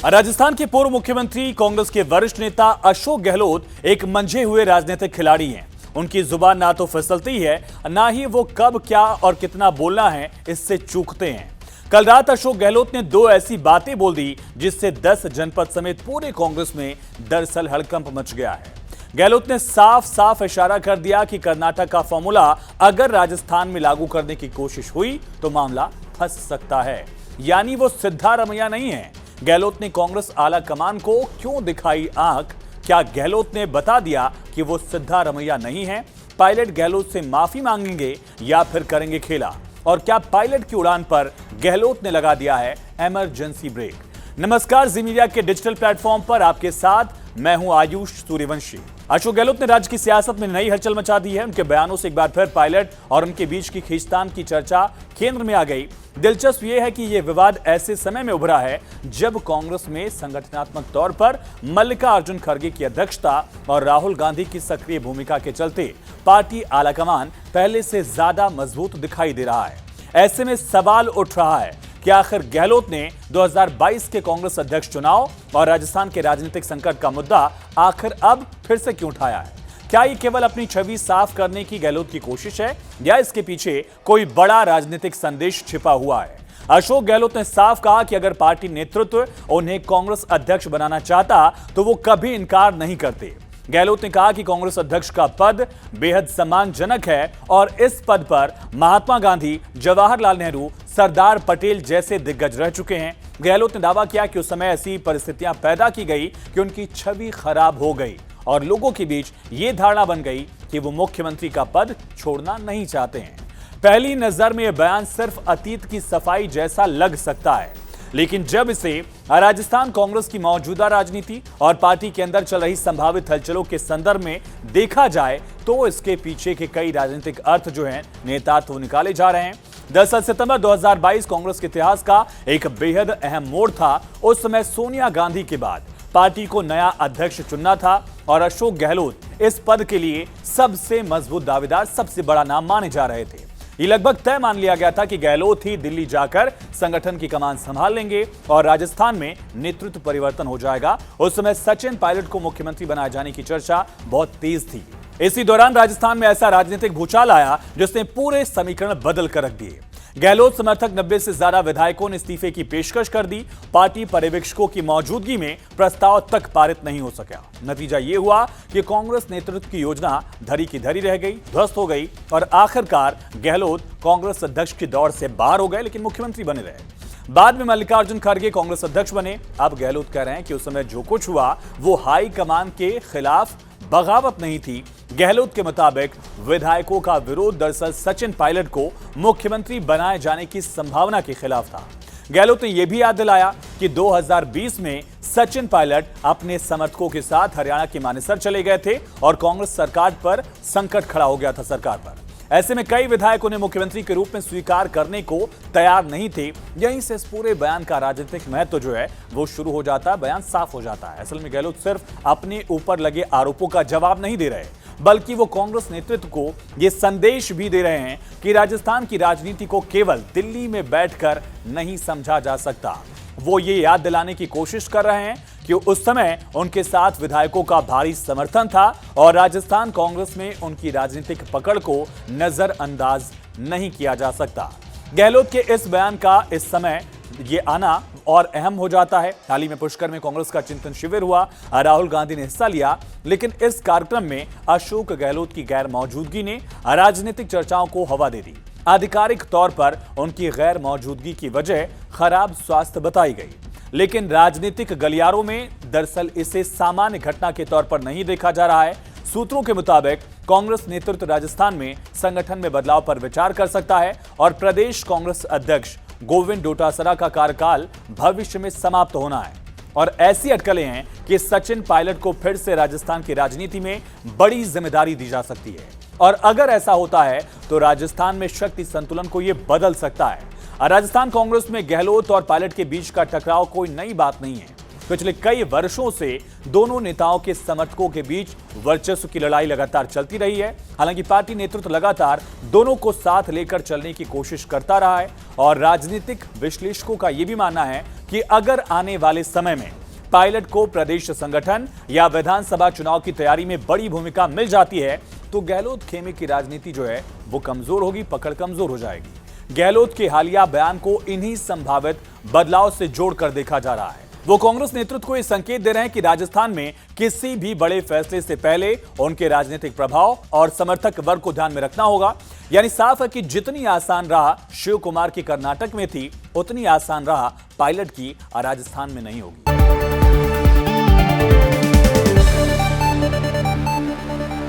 राजस्थान के पूर्व मुख्यमंत्री कांग्रेस के वरिष्ठ नेता अशोक गहलोत एक मंझे हुए राजनीतिक खिलाड़ी हैं। उनकी जुबान ना तो फिसलती है, ना ही वो कब क्या और कितना बोलना है इससे चूकते हैं। कल रात अशोक गहलोत ने दो ऐसी बातें बोल दी जिससे 10 जनपद समेत पूरे कांग्रेस में दरअसल हड़कंप मच गया है। गहलोत ने साफ साफ इशारा कर दिया कि कर्नाटक का फॉर्मूला अगर राजस्थान में लागू करने की कोशिश हुई तो मामला फंस सकता है। यानी वो सिद्धारमैया नहीं है। गहलोत ने कांग्रेस आला कमान को क्यों दिखाई आंख? क्या गहलोत ने बता दिया कि वो सिद्धारमैया नहीं है? पायलट गहलोत से माफी मांगेंगे या फिर करेंगे खेला? और क्या पायलट की उड़ान पर गहलोत ने लगा दिया है इमरजेंसी ब्रेक? नमस्कार, जी मीडिया के डिजिटल प्लेटफॉर्म पर आपके साथ मैं हूं आयुष सूर्यवंशी। अशोक गहलोत ने राज्य की सियासत में नई हलचल मचा दी है। उनके बयानों से एक बार फिर पायलट और उनके बीच की खींचतान की चर्चा केंद्र में आ गई। दिलचस्प यह है कि यह विवाद ऐसे समय में उभरा है जब कांग्रेस में संगठनात्मक तौर पर मल्लिकार्जुन खड़गे की अध्यक्षता और राहुल गांधी की सक्रिय भूमिका के चलते पार्टी आलाकमान पहले से ज्यादा मजबूत दिखाई दे रहा है। ऐसे में सवाल उठ रहा है कि आखिर गहलोत ने 2022 के कांग्रेस अध्यक्ष चुनाव और राजस्थान के राजनीतिक संकट का मुद्दा आखिर अब फिर से क्यों उठाया है? क्या ये केवल अपनी छवि साफ करने की गहलोत की कोशिश है या इसके पीछे कोई बड़ा राजनीतिक संदेश छिपा हुआ है? अशोक गहलोत ने साफ कहा कि अगर पार्टी नेतृत्व उन्हें कांग्रेस अध्यक्ष बनाना चाहता तो वो कभी इनकार नहीं करते। गहलोत ने कहा कि कांग्रेस अध्यक्ष का पद बेहद सम्मानजनक है और इस पद पर महात्मा गांधी, जवाहरलाल नेहरू, सरदार पटेल जैसे दिग्गज रह चुके हैं। गहलोत ने दावा किया कि उस समय ऐसी परिस्थितियां पैदा की गई कि उनकी छवि खराब हो गई और लोगों के बीच ये धारणा बन गई कि वो मुख्यमंत्री का पद छोड़ना नहीं चाहते हैं। पहली नजर में यह बयान सिर्फ अतीत की सफाई जैसा लग सकता है, लेकिन जब इसे राजस्थान कांग्रेस की मौजूदा राजनीति और पार्टी के अंदर चल रही संभावित हलचलों के संदर्भ में देखा जाए तो इसके पीछे के कई राजनीतिक अर्थ जो हैं नेतात्व निकाले जा रहे हैं। दरअसल सितंबर 2022 कांग्रेस के इतिहास का एक बेहद अहम मोड़ था। उस समय सोनिया गांधी के बाद पार्टी को नया अध्यक्ष चुनना था और अशोक गहलोत इस पद के लिए सबसे मजबूत दावेदार, सबसे बड़ा नाम माने जा रहे थे। ये लगभग तय मान लिया गया था कि गहलोत ही दिल्ली जाकर संगठन की कमान संभाल लेंगे और राजस्थान में नेतृत्व परिवर्तन हो जाएगा। उस समय सचिन पायलट को मुख्यमंत्री बनाए जाने की चर्चा बहुत तेज थी। इसी दौरान राजस्थान में ऐसा राजनीतिक भूचाल आया जिसने पूरे समीकरण बदल कर रख दिए। गहलोत समर्थक 90 से ज्यादा विधायकों ने इस्तीफे की पेशकश कर दी। पार्टी पर्यवेक्षकों की मौजूदगी में प्रस्ताव तक पारित नहीं हो सका। नतीजा यह हुआ कि कांग्रेस नेतृत्व की योजना धरी की धरी रह गई, ध्वस्त हो गई और आखिरकार गहलोत कांग्रेस अध्यक्ष की दौड़ से बाहर हो गए, लेकिन मुख्यमंत्री बने रहे। बाद में मल्लिकार्जुन खड़गे कांग्रेस अध्यक्ष बने। अब गहलोत कह रहे हैं कि उस समय जो कुछ हुआ वो हाई कमान के खिलाफ बगावत नहीं थी। गहलोत के मुताबिक विधायकों का विरोध दरअसल सचिन पायलट को मुख्यमंत्री बनाए जाने की संभावना के खिलाफ था। गहलोत ने यह भी याद दिलाया कि 2020 में सचिन पायलट अपने समर्थकों के साथ हरियाणा के मानेसर चले गए थे और कांग्रेस सरकार पर संकट खड़ा हो गया था सरकार पर। ऐसे में कई विधायक उन्हें मुख्यमंत्री के रूप में स्वीकार करने को तैयार नहीं थे। यहीं से इस पूरे बयान का राजनीतिक महत्व जो है वो शुरू हो जाता है, बयान साफ हो जाता है। असल में गहलोत सिर्फ अपने ऊपर लगे आरोपों का जवाब नहीं दे रहे, बल्कि वो कांग्रेस नेतृत्व को ये संदेश भी दे रहे हैं कि राजस्थान की राजनीति को केवल दिल्ली में बैठकर नहीं समझा जा सकता। वो ये याद दिलाने की कोशिश कर रहे हैं कि उस समय उनके साथ विधायकों का भारी समर्थन था और राजस्थान कांग्रेस में उनकी राजनीतिक पकड़ को नजरअंदाज नहीं किया जा सकता। गहलोत के इस बयान का इस समय ये आना और अहम हो जाता है। हाल ही में पुष्कर में कांग्रेस का चिंतन शिविर हुआ, राहुल गांधी ने हिस्सा लिया, लेकिन इस कार्यक्रम में अशोक गहलोत की गैर मौजूदगी ने राजनीतिक चर्चाओं को हवा दे दी। आधिकारिक तौर पर उनकी गैर मौजूदगी की वजह खराब स्वास्थ्य बताई गई, लेकिन राजनीतिक गलियारों में दरअसल इसे सामान्य घटना के तौर पर नहीं देखा जा रहा है। सूत्रों के मुताबिक कांग्रेस नेतृत्व राजस्थान में संगठन में बदलाव पर विचार कर सकता है और प्रदेश कांग्रेस अध्यक्ष गोविंद डोटासरा का कार्यकाल भविष्य में समाप्त होना है। और ऐसी अटकलें हैं कि सचिन पायलट को फिर से राजस्थान की राजनीति में बड़ी जिम्मेदारी दी जा सकती है और अगर ऐसा होता है तो राजस्थान में शक्ति संतुलन को यह बदल सकता है। राजस्थान कांग्रेस में गहलोत और पायलट के बीच का टकराव कोई नई बात नहीं है। पिछले कई वर्षों से दोनों नेताओं के समर्थकों के बीच वर्चस्व की लड़ाई लगातार चलती रही है। हालांकि पार्टी नेतृत्व लगातार दोनों को साथ लेकर चलने की कोशिश करता रहा है और राजनीतिक विश्लेषकों का यह भी मानना है कि अगर आने वाले समय में पायलट को प्रदेश संगठन या विधानसभा चुनाव की तैयारी में बड़ी भूमिका मिल जाती है तो गहलोत खेमे की राजनीति जो है वो कमजोर होगी, पकड़ कमजोर हो जाएगी। गहलोत के हालिया बयान को इन्हीं संभावित बदलाव से जोड़कर देखा जा रहा है। वो कांग्रेस नेतृत्व को यह संकेत दे रहे हैं कि राजस्थान में किसी भी बड़े फैसले से पहले उनके राजनीतिक प्रभाव और समर्थक वर्ग को ध्यान में रखना होगा। यानी साफ है कि जितनी आसान राह शिव कुमार की कर्नाटक में थी, उतनी आसान राह पायलट की राजस्थान में नहीं होगी।